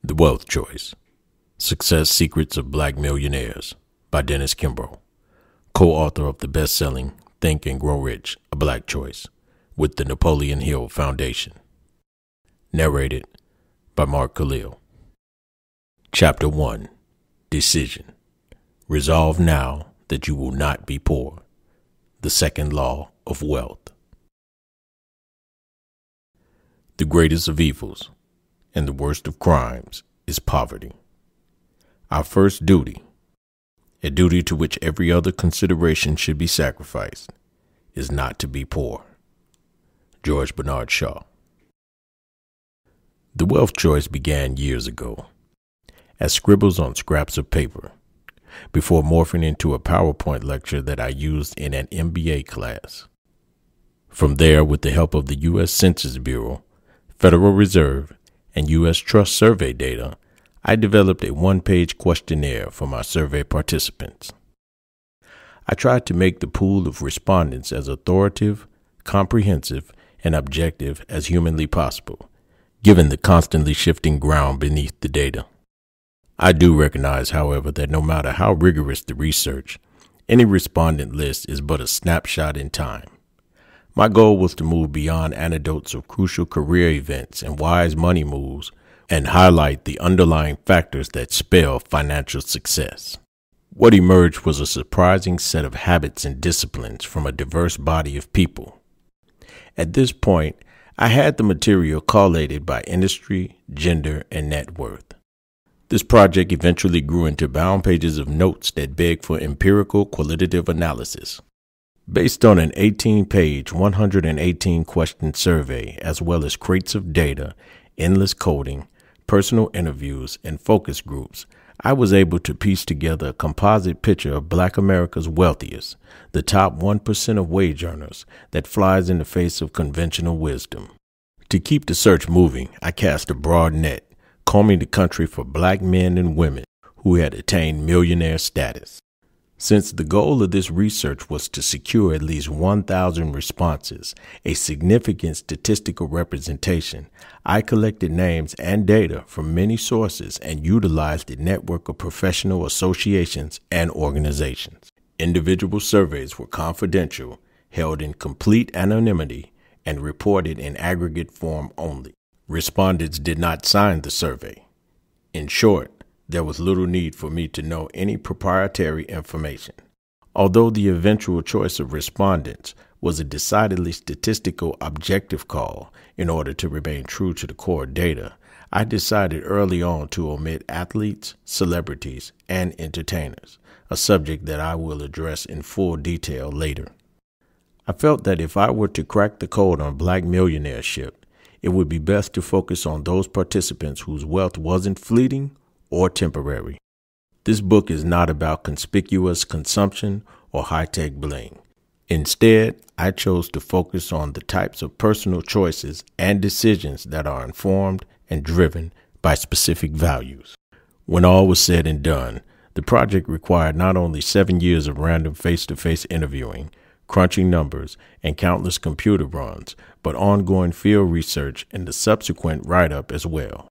The Wealth Choice: Success Secrets of Black Millionaires by Dennis Kimbro, co-author of the best-selling Think and Grow Rich, A Black Choice, with the Napoleon Hill Foundation. Narrated by Mark Khalil. Chapter 1. Decision. Resolve now that you will not be poor. The second law of wealth. The greatest of evils and the worst of crimes is poverty. Our first duty, a duty to which every other consideration should be sacrificed, is not to be poor. George Bernard Shaw. The Wealth Choice began years ago as scribbles on scraps of paper before morphing into a PowerPoint lecture that I used in an MBA class. From there, with the help of the U.S. Census Bureau, Federal Reserve, and U.S. Trust survey data, I developed a one-page questionnaire for my survey participants. I tried to make the pool of respondents as authoritative, comprehensive, and objective as humanly possible, given the constantly shifting ground beneath the data. I do recognize, however, that no matter how rigorous the research, any respondent list is but a snapshot in time. My goal was to move beyond anecdotes of crucial career events and wise money moves and highlight the underlying factors that spell financial success. What emerged was a surprising set of habits and disciplines from a diverse body of people. At this point, I had the material collated by industry, gender, and net worth. This project eventually grew into bound pages of notes that begged for empirical qualitative analysis. Based on an 18-page, 118-question survey, as well as crates of data, endless coding, personal interviews, and focus groups, I was able to piece together a composite picture of Black America's wealthiest, the top 1% of wage earners, that flies in the face of conventional wisdom. To keep the search moving, I cast a broad net, combing the country for Black men and women who had attained millionaire status. Since the goal of this research was to secure at least 1,000 responses, a significant statistical representation, I collected names and data from many sources and utilized a network of professional associations and organizations. Individual surveys were confidential, held in complete anonymity, and reported in aggregate form only. Respondents did not sign the survey. In short, there was little need for me to know any proprietary information. Although the eventual choice of respondents was a decidedly statistical objective call in order to remain true to the core data, I decided early on to omit athletes, celebrities, and entertainers, a subject that I will address in full detail later. I felt that if I were to crack the code on Black millionaireship, it would be best to focus on those participants whose wealth wasn't fleeting or temporary. This book is not about conspicuous consumption or high-tech bling. Instead, I chose to focus on the types of personal choices and decisions that are informed and driven by specific values. When all was said and done, the project required not only 7 years of random face-to-face interviewing, crunching numbers, and countless computer runs, but ongoing field research and the subsequent write-up as well.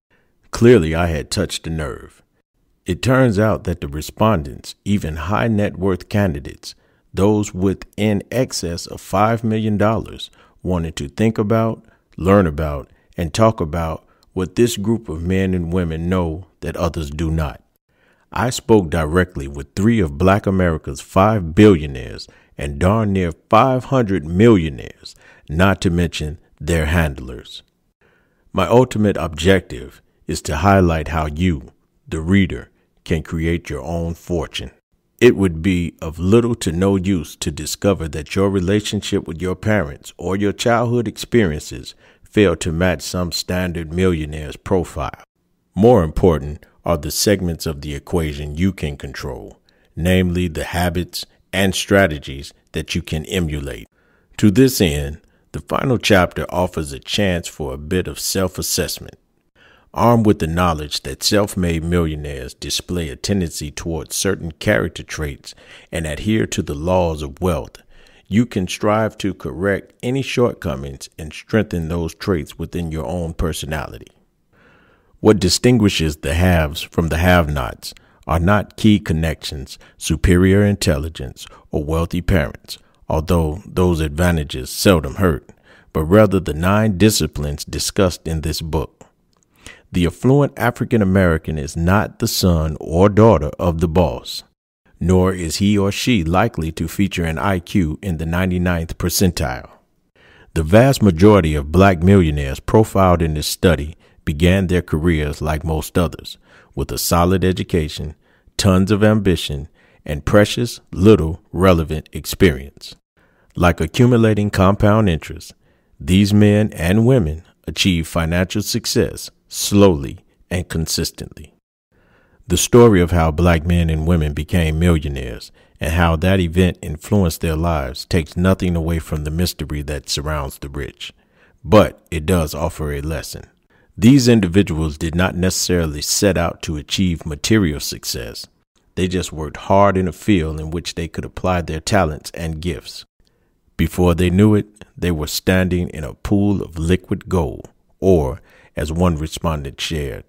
Clearly, I had touched a nerve. It turns out that the respondents, even high net worth candidates, those with in excess of $5 million, wanted to think about, learn about, and talk about what this group of men and women know that others do not. I spoke directly with 3 of Black America's 5 billionaires and darn near 500 millionaires, not to mention their handlers. My ultimate objective is to highlight how you, the reader, can create your own fortune. It would be of little to no use to discover that your relationship with your parents or your childhood experiences fail to match some standard millionaire's profile. More important are the segments of the equation you can control, namely the habits and strategies that you can emulate. To this end, the final chapter offers a chance for a bit of self-assessment. Armed with the knowledge that self-made millionaires display a tendency towards certain character traits and adhere to the laws of wealth, you can strive to correct any shortcomings and strengthen those traits within your own personality. What distinguishes the haves from the have-nots are not key connections, superior intelligence, or wealthy parents, although those advantages seldom hurt, but rather the 9 disciplines discussed in this book. The affluent African American is not the son or daughter of the boss, nor is he or she likely to feature an IQ in the 99th percentile. The vast majority of black millionaires profiled in this study began their careers like most others, with a solid education, tons of ambition, and precious little relevant experience. Like accumulating compound interest, these men and women achieve financial success slowly and consistently. The story of how black men and women became millionaires and how that event influenced their lives takes nothing away from the mystery that surrounds the rich, but it does offer a lesson. These individuals did not necessarily set out to achieve material success. They just worked hard in a field in which they could apply their talents and gifts. Before they knew it, they were standing in a pool of liquid gold, or, as one respondent shared,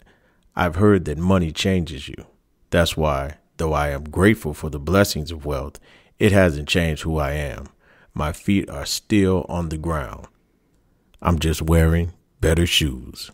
"I've heard that money changes you. That's why, though I am grateful for the blessings of wealth, it hasn't changed who I am. My feet are still on the ground. I'm just wearing better shoes."